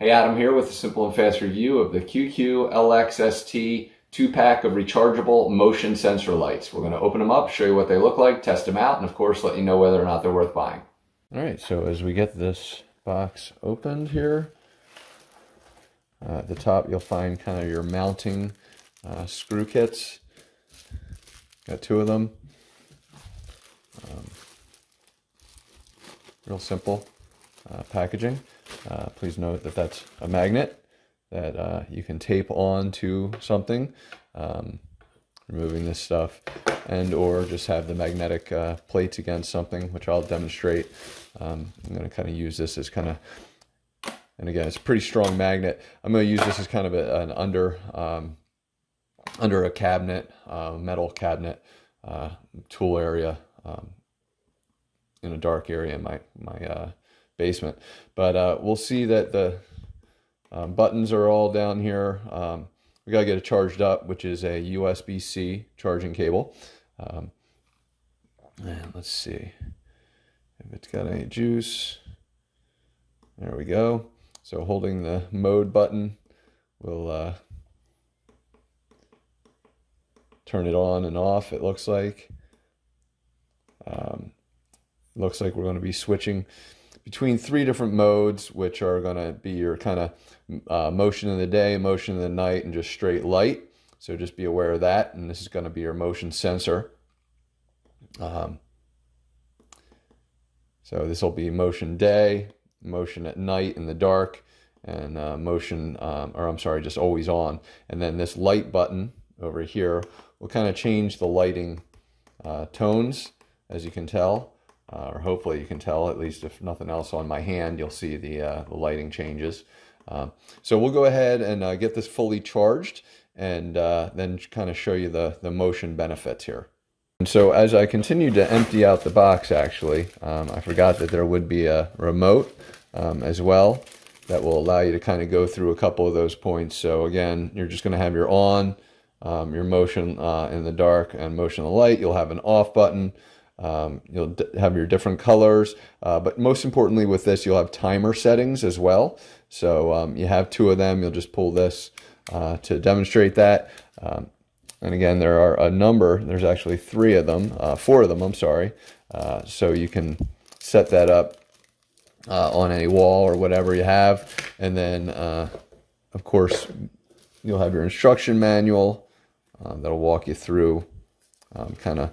Hey, Adam here with a simple and fast review of the QQLXST 2-pack of rechargeable motion sensor lights. We're going to open them up, show you what they look like, test them out, and of course let you know whether or not they're worth buying. Alright, so as we get this box opened here, at the top you'll find kind of your mounting screw kits. Got 2 of them. Real simple packaging. Please note that that's a magnet that you can tape on to something, removing this stuff, and or just have the magnetic plates against something, which I'll demonstrate. I'm going to kind of use this as kind of, and again, it's a pretty strong magnet. I'm going to use this as kind of an under a cabinet, metal cabinet, tool area, in a dark area in my basement. But we'll see that the buttons are all down here. We gotta get it charged up, which is a USB-C charging cable. And let's see if it's got any juice. There we go. So holding the mode button will turn it on and off, it looks like. Looks like we're going to be switching between 3 different modes, which are going to be your kind of motion in the day, motion in the night, and just straight light. So just be aware of that. And this is going to be your motion sensor. So this will be motion day, motion at night in the dark, and motion, or I'm sorry, just always on. And then this light button over here will kind of change the lighting tones, as you can tell. Or hopefully you can tell, at least if nothing else on my hand, you'll see the lighting changes. So we'll go ahead and get this fully charged and then kind of show you the motion benefits here. And so as I continue to empty out the box, actually, I forgot that there would be a remote as well that will allow you to kind of go through a couple of those points. So again, you're just going to have your on, your motion in the dark, and motion in the light. You'll have an off button. You'll have your different colors, but most importantly with this, you'll have timer settings as well. So you have 2 of them. You'll just pull this to demonstrate that. And again, there are a number. There's actually 3 of them, 4 of them, I'm sorry. So you can set that up on any wall or whatever you have. And then, of course, you'll have your instruction manual that'll walk you through kind of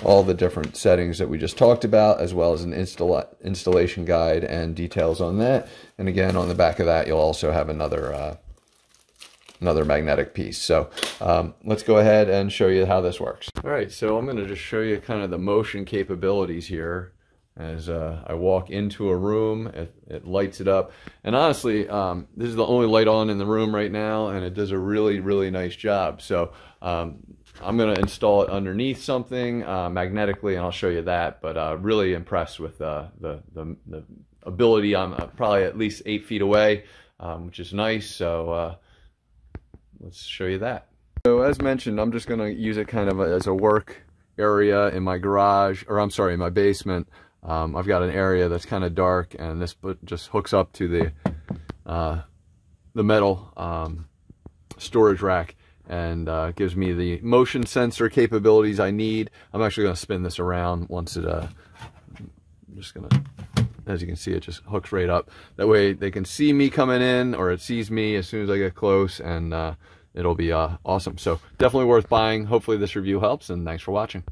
all the different settings that we just talked about, as well as an installation guide and details on that. And again, on the back of that, you'll also have another magnetic piece. So let's go ahead and show you how this works. All right, so I'm going to just show you kind of the motion capabilities here. As I walk into a room, it lights it up. And honestly, this is the only light on in the room right now, and it does a really, really nice job. So I'm going to install it underneath something magnetically, and I'll show you that. But really impressed with the ability. I'm probably at least 8 feet away, which is nice. So let's show you that. So as mentioned, I'm just going to use it kind of as a work area in my garage, or I'm sorry, in my basement. I've got an area that's kind of dark, and this just hooks up to the metal storage rack, and gives me the motion sensor capabilities I need. I'm actually going to spin this around once it, I'm just going to, as you can see, it just hooks right up. That way they can see me coming in, or it sees me as soon as I get close, and it'll be awesome. So definitely worth buying. Hopefully this review helps, and thanks for watching.